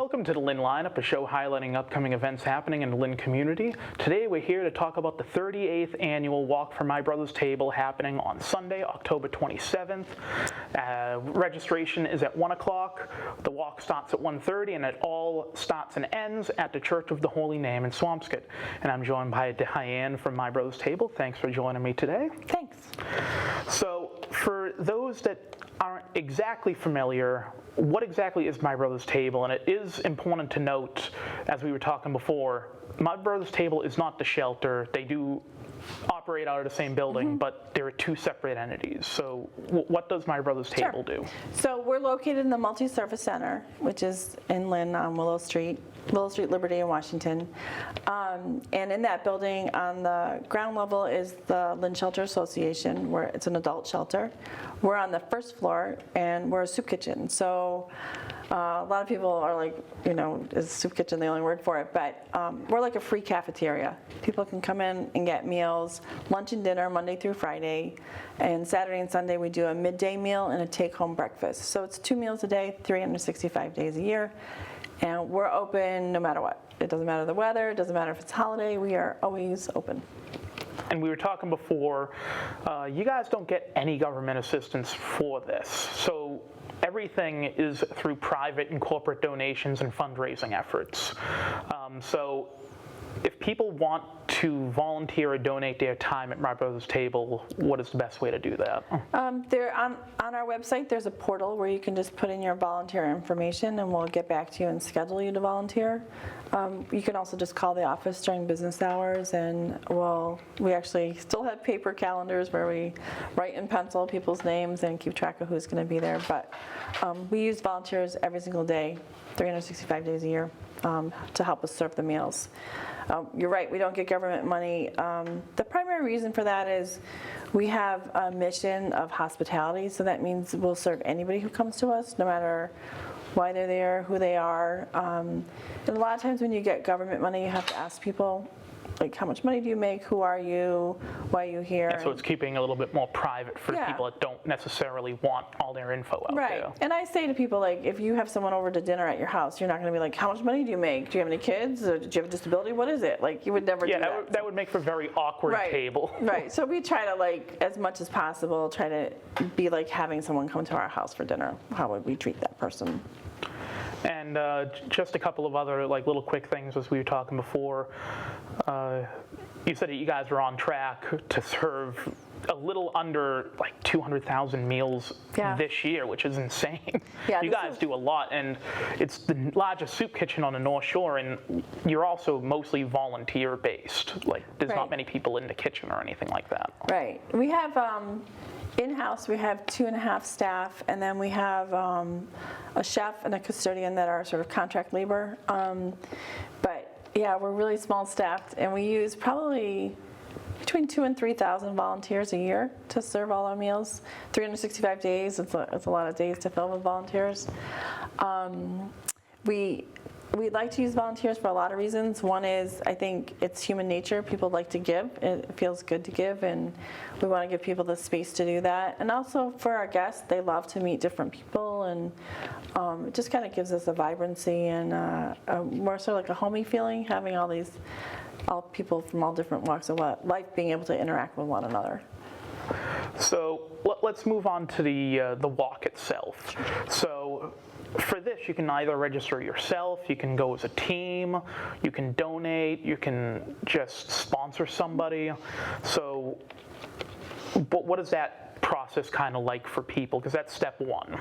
Welcome to the Lynn Lineup, a show highlighting upcoming events happening in the Lynn community. Today we're here to talk about the 38th annual Walk for My Brother's Table happening on Sunday, October 27th. Registration is at 1 o'clock. The walk starts at 1:30 and it all starts and ends at the Church of the Holy Name in Swampscott. And I'm joined by Dianne from My Brother's Table. Thanks for joining me today. Thanks. So for those that aren't exactly familiar, what exactly is My Brother's Table? And it is important to note, as we were talking before, My Brother's Table is not the shelter. They do operate out of the same building, but there are two separate entities. So what does My Brother's Table do? So we're located in the Multi-Service Center, which is in Lynn on Willow Street, Liberty, and Washington. And in that building, on the ground level, is the Lynn Shelter Association, where it's an adult shelter. We're on the first floor, and we're a soup kitchen. So a lot of people are like, you know, is soup kitchen the only word for it? But we're like a free cafeteria. People can come in and get meals, lunch and dinner, Monday through Friday. And Saturday and Sunday, we do a midday meal and a take-home breakfast. So it's 2 meals a day, 365 days a year. And we're open no matter what. It doesn't matter the weather, it doesn't matter if it's holiday, we are always open. And we were talking before, you guys don't get any government assistance for this. So everything is through private and corporate donations and fundraising efforts. So if people want to volunteer or donate their time at My Brother's Table, what is the best way to do that? There on our website, there's a portal where you can just put in your volunteer information and we'll get back to you and schedule you to volunteer. You can also just call the office during business hours, and we actually still have paper calendars where we write in pencil people's names and keep track of who's going to be there. But we use volunteers every single day, 365 days a year, to help us serve the meals. You're right, we don't get government money. The primary reason for that is we have a mission of hospitality, so that means we'll serve anybody who comes to us, no matter why they're there, who they are. And a lot of times when you get government money, you have to ask people, like, how much money do you make? Who are you? Why are you here? Yeah, so it's keeping a little bit more private for people that don't necessarily want all their info out there. Right. And I say to people, like, if you have someone over to dinner at your house, you're not going to be like, how much money do you make? Do you have any kids? Or do you have a disability? What is it? Like, you would never do that. Yeah, that would make for a very awkward table. Right. So we try to, like, as much as possible, try to be like having someone come to our house for dinner. How would we treat that person? And just a couple of other little quick things as we were talking before. You said that you guys are on track to serve a little under 200,000 meals this year, which is insane. Yeah, you guys do a lot, and it's the largest soup kitchen on the North Shore, and you're also mostly volunteer based. There's not many people in the kitchen or anything like that. Right. We have in-house, we have 2.5 staff, and then we have a chef and a custodian that are sort of contract labor. But yeah, we're really small staffed, and we use probably between 2,000 and 3,000 volunteers a year to serve all our meals. 365 days, it's a lot of days to fill with volunteers. We like to use volunteers for a lot of reasons. One is, I think it's human nature. People like to give. It feels good to give, and we want to give people the space to do that. And also for our guests, they love to meet different people, and it just kind of gives us a vibrancy and more sort of like a homey feeling, having all people from all different walks of life being able to interact with one another. So let's move on to the walk itself. So for this, you can either register yourself, you can go as a team, you can donate, you can just sponsor somebody. So what is that process kind of like for people? Because that's step one.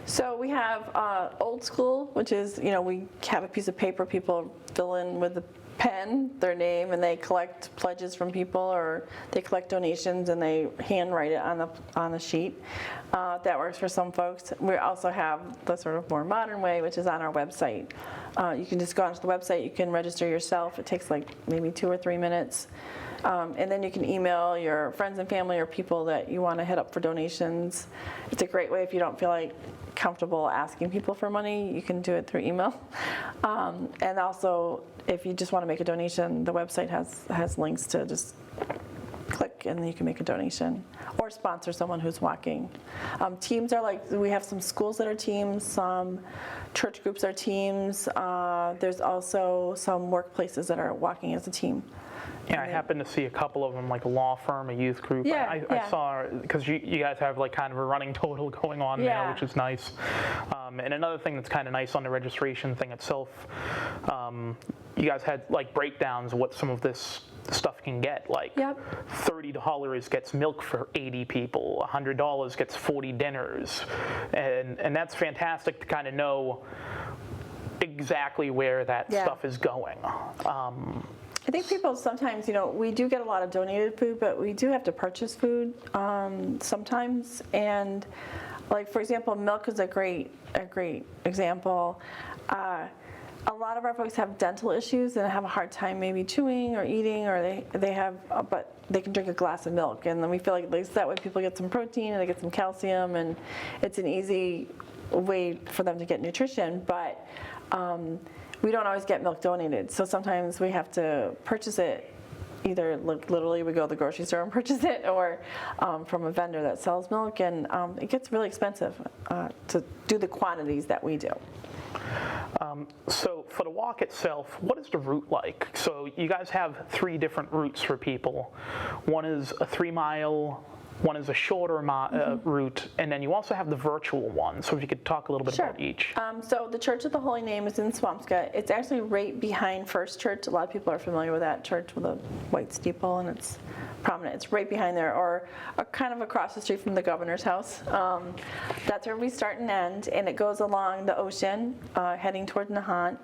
So we have old school, which is, we have a piece of paper, people fill in with the pen their name, and they collect pledges from people, or they collect donations and they handwrite it on the sheet. That works for some folks. We also have the sort of more modern way, which is on our website. You can just go onto the website, you can register yourself. It takes maybe 2 or 3 minutes. And then you can email your friends and family or people that you want to hit up for donations. It's a great way if you don't feel comfortable asking people for money, you can do it through email. And also, if you just want to make a donation, the website has links to just click milk, and then you can make a donation or sponsor someone who's walking. Teams are like, we have some schools that are teams, some church groups are teams. There's also some workplaces that are walking as a team. Yeah, I happened to see a couple of them, like a law firm, a youth group. Yeah, I saw, because you guys have like kind of a running total going on now, which is nice. And another thing that's kind of nice on the registration thing itself, you guys had like breakdowns of what some of this stuff can get. Like $30 gets milk for 80 people, $100 gets 40 dinners. And that's fantastic to kind of know exactly where that stuff is going. I think people sometimes, we do get a lot of donated food, but we do have to purchase food sometimes. And like, for example, milk is a great example. A lot of our folks have dental issues and have a hard time maybe chewing or eating, or they have, but they can drink a glass of milk. And then we feel like at least that way people get some protein and they get some calcium, and it's an easy way for them to get nutrition. But we don't always get milk donated, so sometimes we have to purchase it. Either literally we go to the grocery store and purchase it, or from a vendor that sells milk, and it gets really expensive to do the quantities that we do. So for the walk itself, what is the route like? So you guys have 3 different routes for people. One is a 3-mile, one is a shorter route, and then you also have the virtual one. So if you could talk a little bit about each. So the Church of the Holy Name is in Swampscott. It's actually right behind First Church. A lot of people are familiar with that church with a white steeple, and it's prominent. It's right behind there, or kind of across the street from the governor's house. That's where we start and end, and it goes along the ocean, heading toward Nahant.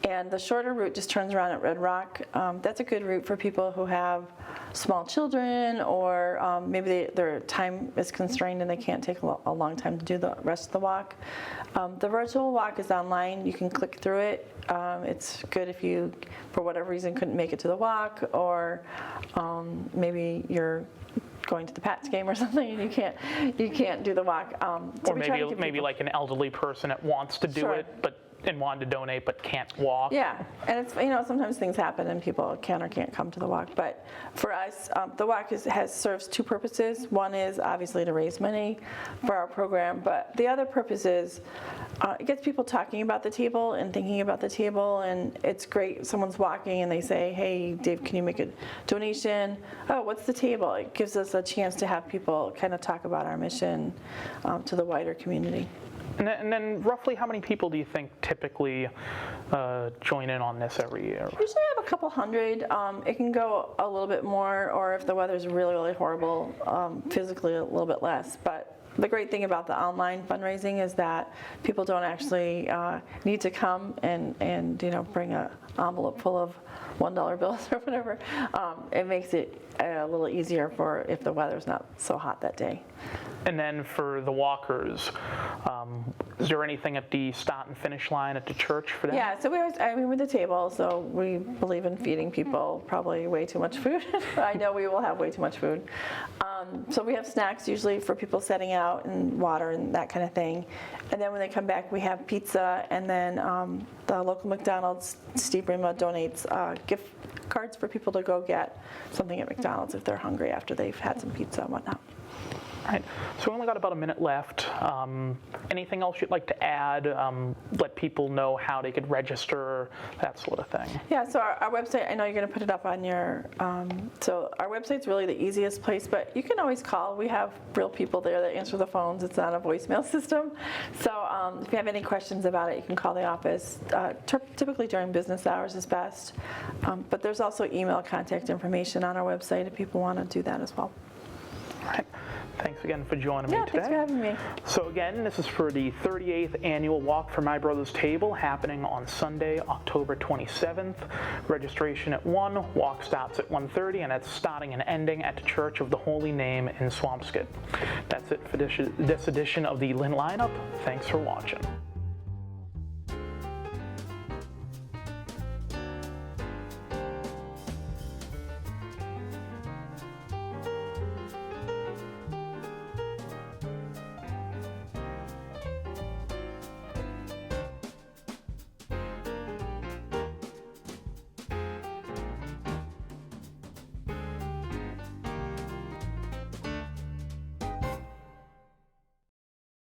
And the shorter route just turns around at Red Rock. That's a good route for people who have small children, or maybe their time is constrained and they can't take a long time to do the rest of the walk. The virtual walk is online. You can click through it. It's good if you, for whatever reason, couldn't make it to the walk, or maybe you're going to the Pats game or something and you can't do the walk. Or maybe like an elderly person that wants to do it, and wanted to donate but can't walk. Yeah, and it's, sometimes things happen and people can or can't come to the walk. But for us, the walk serves 2 purposes. One is obviously to raise money for our program, but the other purpose is it gets people talking about the table and thinking about the table. And it's great. Someone's walking and they say, "Hey, Dave, can you make a donation?" "Oh, what's the table?" It gives us a chance to have people kind of talk about our mission to the wider community. And then roughly how many people do you think typically join in on this every year? Usually I have a couple hundred. It can go a little bit more, or if the weather's really, really horrible, physically a little bit less. But the great thing about the online fundraising is that people don't actually need to come and bring an envelope full of $1 bills or whatever. It makes it a little easier for if the weather's not so hot that day. And then for the walkers, is there anything at the start and finish line at the church for them? Yeah, so we're the table, so we believe in feeding people probably way too much food. I know we will have way too much food. So we have snacks usually for people setting out, and water and that kind of thing. And then when they come back, we have pizza, and then the local McDonald's, Steve Rima, donates gift cards for people to go get something at McDonald's if they're hungry after they've had some pizza and whatnot. All right, so we only got about a minute left. Anything else you'd like to add? Let people know how they could register, that sort of thing. Yeah, so our website, I know you're going to put it up on your, so our website's really the easiest place, but you can always call. We have real people there that answer the phones. It's not a voicemail system. So if you have any questions about it, you can call the office. Typically during business hours is best. But there's also email contact information on our website if people want to do that as well. All right. Thanks again for joining me today. Thanks for having me. So again, this is for the 38th Annual Walk for My Brother's Table, happening on Sunday, October 27th. Registration at 1, walk stops at 1:30, and it's starting and ending at the Church of the Holy Name in Swampscott. That's it for this edition of the Lynn Lineup. Thanks for watching.